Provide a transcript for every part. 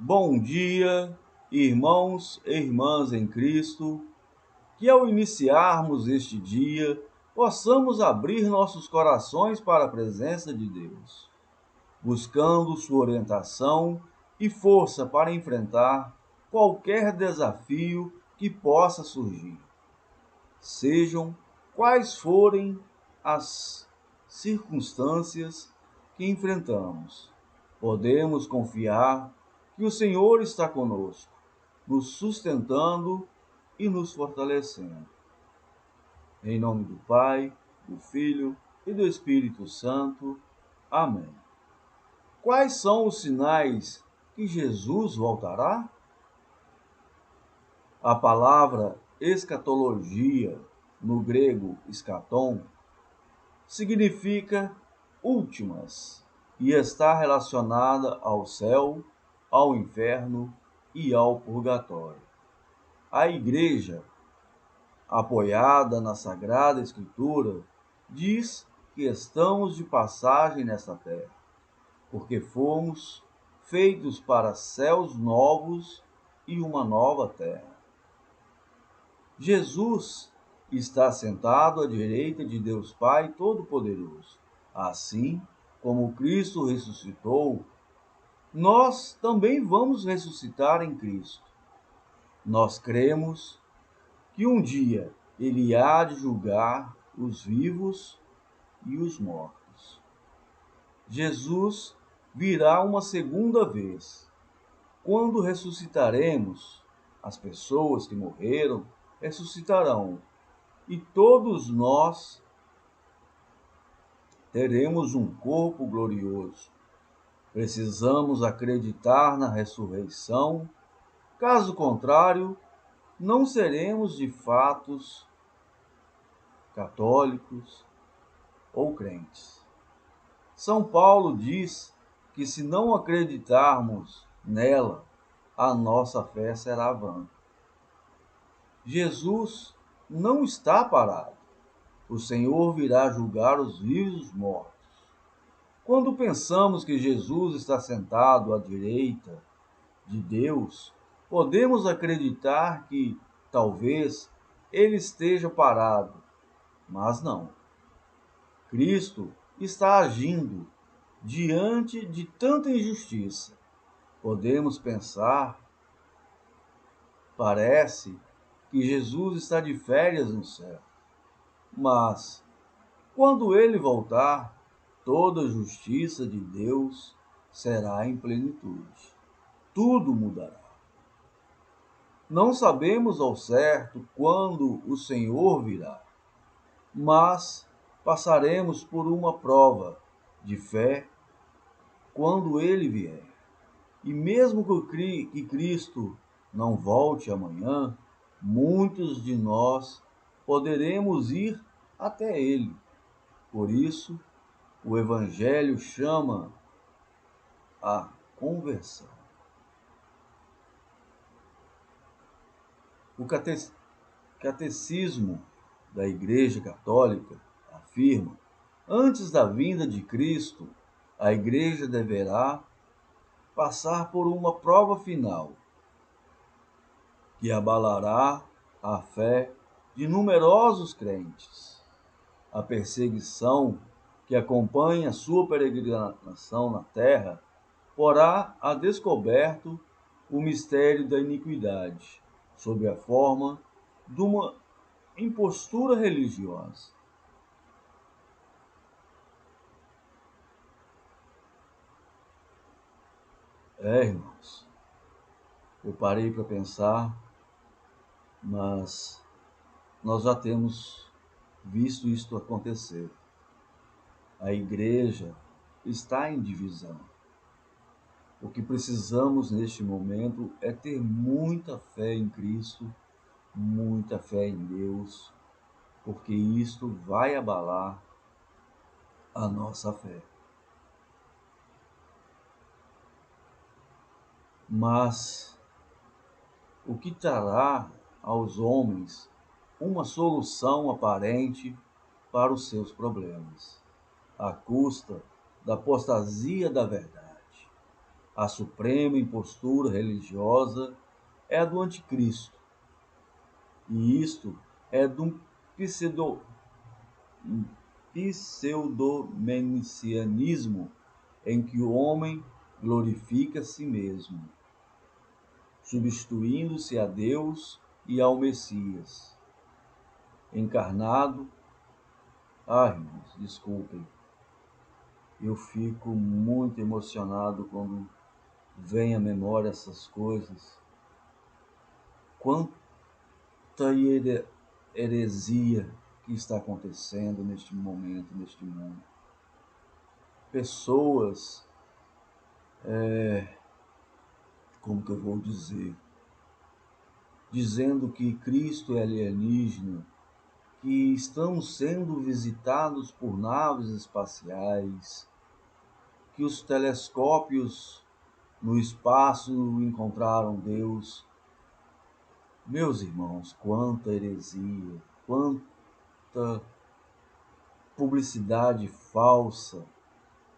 Bom dia, irmãos e irmãs em Cristo, que ao iniciarmos este dia, possamos abrir nossos corações para a presença de Deus, buscando sua orientação e força para enfrentar qualquer desafio que possa surgir. Sejam quais forem as circunstâncias que enfrentamos, podemos confiar que o Senhor está conosco, nos sustentando e nos fortalecendo. Em nome do Pai, do Filho e do Espírito Santo. Amém. Quais são os sinais que Jesus voltará? A palavra escatologia, no grego eschaton, significa últimas e está relacionada ao céu, ao inferno e ao purgatório. A Igreja, apoiada na Sagrada Escritura, diz que estamos de passagem nesta terra, porque fomos feitos para céus novos e uma nova terra. Jesus está sentado à direita de Deus Pai Todo-Poderoso. Assim como Cristo ressuscitou, nós também vamos ressuscitar em Cristo. Nós cremos que um dia ele há de julgar os vivos e os mortos. Jesus virá uma segunda vez. Quando ressuscitaremos, as pessoas que morreram ressuscitarão, e todos nós teremos um corpo glorioso. Precisamos acreditar na ressurreição, caso contrário, não seremos de fato católicos ou crentes. São Paulo diz que se não acreditarmos nela, a nossa fé será vã. Jesus não está parado. O Senhor virá julgar os vivos e os mortos. Quando pensamos que Jesus está sentado à direita de Deus, podemos acreditar que talvez ele esteja parado, mas não. Cristo está agindo diante de tanta injustiça. Podemos pensar, parece que Jesus está de férias no céu, mas quando ele voltar, toda a justiça de Deus será em plenitude. Tudo mudará. Não sabemos ao certo quando o Senhor virá, mas passaremos por uma prova de fé quando ele vier. E mesmo que Cristo não volte amanhã, muitos de nós poderemos ir até ele. Por isso, o Evangelho chama a conversão. O Catecismo da Igreja Católica afirma: antes da vinda de Cristo, a Igreja deverá passar por uma prova final, que abalará a fé de numerosos crentes. A perseguição que acompanha sua peregrinação na terra porá a descoberto o mistério da iniquidade, sob a forma de uma impostura religiosa. Irmãos, eu parei para pensar, mas nós já temos visto isto acontecer. A igreja está em divisão. O que precisamos neste momento é ter muita fé em Cristo, muita fé em Deus, porque isto vai abalar a nossa fé. Mas o que trará aos homens uma solução aparente para os seus problemas, à custa da apostasia da verdade? A suprema impostura religiosa é a do anticristo, e isto é de um pseudomessianismo em que o homem glorifica a si mesmo, substituindo-se a Deus e ao Messias. Encarnado, irmãos, desculpem, eu fico muito emocionado quando vem à memória essas coisas. Quanta heresia que está acontecendo neste momento, neste mundo. Pessoas, como que eu vou dizer, dizendo que Cristo é alienígena, que estão sendo visitados por naves espaciais, que os telescópios no espaço encontraram Deus. Meus irmãos, quanta heresia, quanta publicidade falsa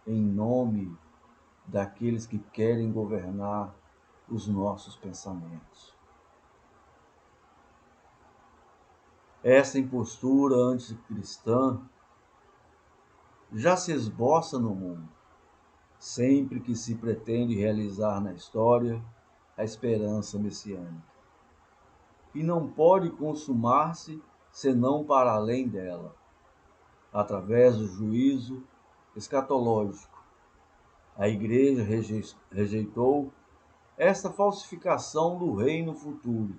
em nome daqueles que querem governar os nossos pensamentos. Essa impostura anticristã já se esboça no mundo, sempre que se pretende realizar na história a esperança messiânica, e não pode consumar-se senão para além dela, através do juízo escatológico. A Igreja rejeitou esta falsificação do reino futuro,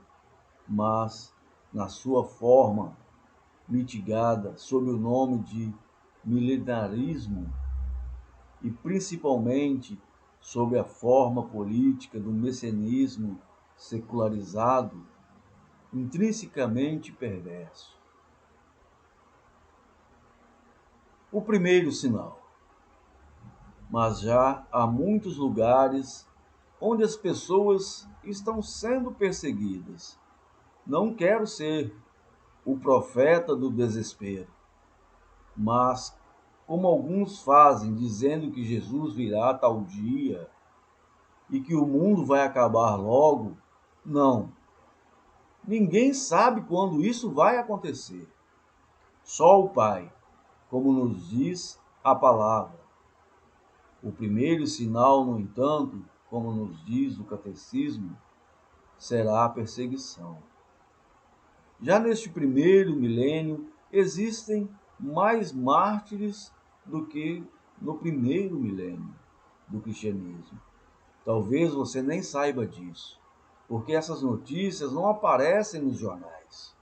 mas, na sua forma mitigada sob o nome de milenarismo, e principalmente sob a forma política do messianismo secularizado, intrinsecamente perverso. O primeiro sinal. Mas já há muitos lugares onde as pessoas estão sendo perseguidas. Não quero ser o profeta do desespero, mas como alguns fazem, dizendo que Jesus virá tal dia e que o mundo vai acabar logo, não. Ninguém sabe quando isso vai acontecer. Só o Pai, como nos diz a palavra. O primeiro sinal, no entanto, como nos diz o catecismo, será a perseguição. Já neste primeiro milênio, existem mais mártires do que no primeiro milênio do cristianismo. Talvez você nem saiba disso, porque essas notícias não aparecem nos jornais.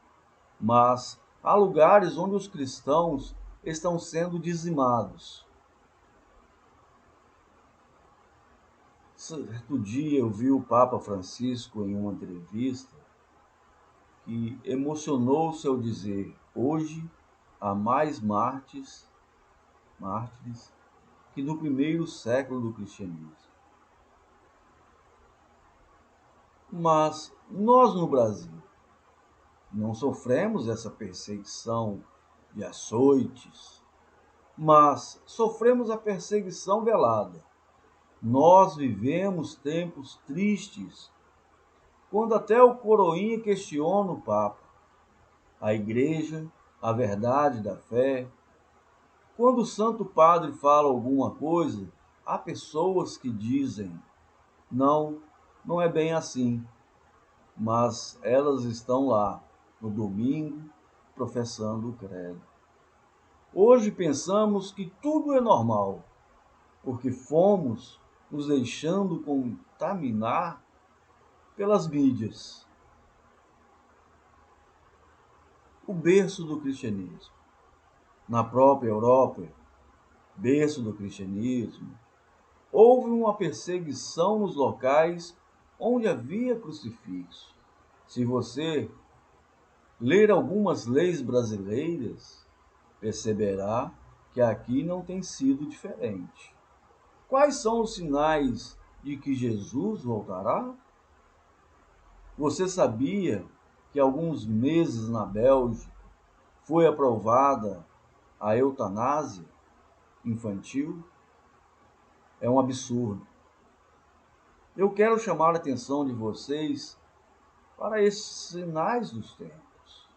Mas há lugares onde os cristãos estão sendo dizimados. Certo dia eu vi o Papa Francisco em uma entrevista que emocionou-se ao dizer: hoje há mais mártires que no primeiro século do cristianismo. Mas nós no Brasil não sofremos essa perseguição de açoites, mas sofremos a perseguição velada. Nós vivemos tempos tristes, quando até o coroinha questiona o Papa, a Igreja, a verdade da fé. Quando o Santo Padre fala alguma coisa, há pessoas que dizem: não, não é bem assim, mas elas estão lá, no domingo, professando o credo. Hoje pensamos que tudo é normal, porque fomos nos deixando contaminar pelas mídias. O berço do cristianismo. Na própria Europa, berço do cristianismo, houve uma perseguição nos locais onde havia crucifixo. Se você ler algumas leis brasileiras, perceberá que aqui não tem sido diferente. Quais são os sinais de que Jesus voltará? Você sabia que há alguns meses na Bélgica foi aprovada a eutanásia infantil? É um absurdo. Eu quero chamar a atenção de vocês para esses sinais dos tempos.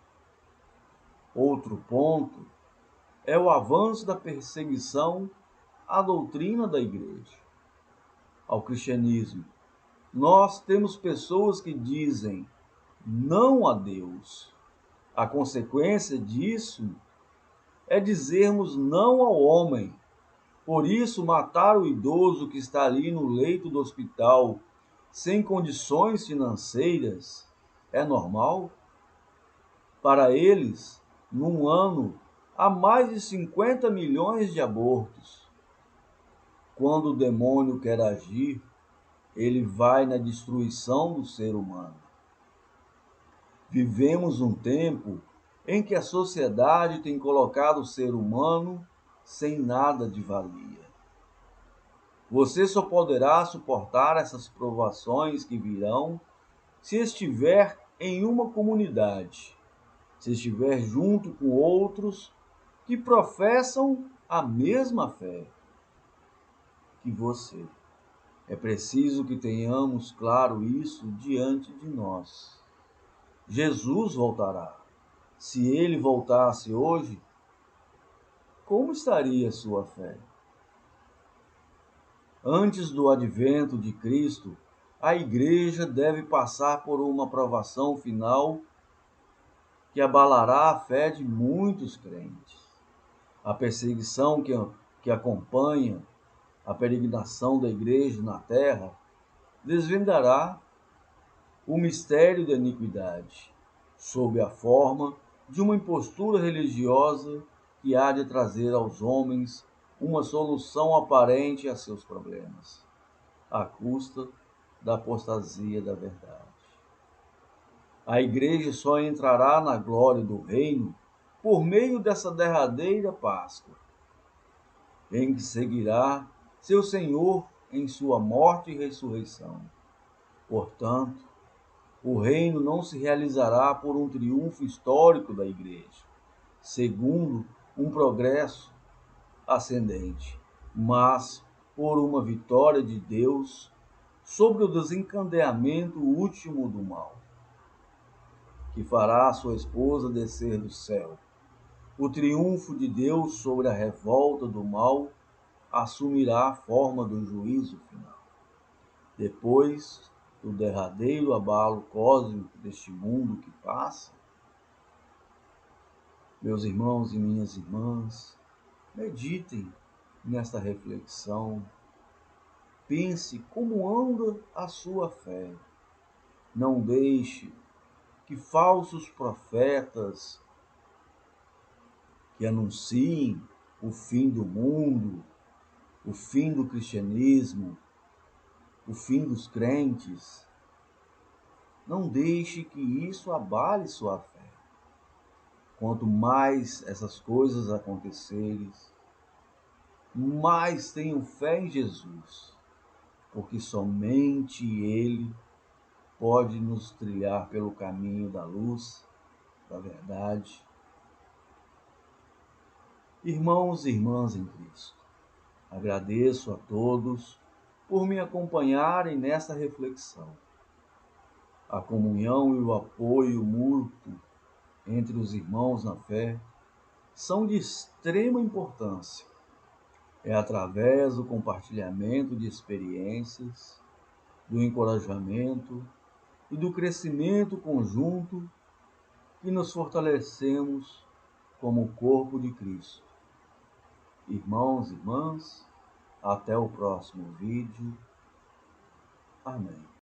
Outro ponto é o avanço da perseguição à doutrina da igreja, ao cristianismo. Nós temos pessoas que dizem não a Deus. A consequência disso é dizermos não ao homem. Por isso, matar o idoso que está ali no leito do hospital, sem condições financeiras, é normal? Para eles, num ano, há mais de 50 milhões de abortos. Quando o demônio quer agir, ele vai na destruição do ser humano. Vivemos um tempo em que a sociedade tem colocado o ser humano sem nada de valia. Você só poderá suportar essas provações que virão se estiver em uma comunidade, se estiver junto com outros que professam a mesma fé que você. É preciso que tenhamos claro isso diante de nós. Jesus voltará. Se ele voltasse hoje, como estaria sua fé? Antes do advento de Cristo, a igreja deve passar por uma provação final que abalará a fé de muitos crentes. A perseguição que acompanha a peregrinação da igreja na terra desvendará o mistério da iniquidade, sob a forma de uma impostura religiosa que há de trazer aos homens uma solução aparente a seus problemas, à custa da apostasia da verdade. A igreja só entrará na glória do reino por meio dessa derradeira Páscoa, em que seguirá seu Senhor em sua morte e ressurreição. Portanto, o reino não se realizará por um triunfo histórico da igreja, segundo um progresso ascendente, mas por uma vitória de Deus sobre o desencadeamento último do mal, que fará sua esposa descer do céu. O triunfo de Deus sobre a revolta do mal assumirá a forma do juízo final. Depois do derradeiro abalo cósmico deste mundo que passa, meus irmãos e minhas irmãs, meditem nesta reflexão. Pense como anda a sua fé. Não deixe que falsos profetas que anunciem o fim do mundo, o fim do cristianismo, o fim dos crentes, não deixe que isso abale sua fé. Quanto mais essas coisas acontecerem, mais tenham fé em Jesus, porque somente Ele pode nos trilhar pelo caminho da luz, da verdade. Irmãos e irmãs em Cristo, agradeço a todos por me acompanharem nesta reflexão. A comunhão e o apoio mútuo entre os irmãos na fé são de extrema importância. É através do compartilhamento de experiências, do encorajamento e do crescimento conjunto que nos fortalecemos como o corpo de Cristo. Irmãos e irmãs, até o próximo vídeo. Amém.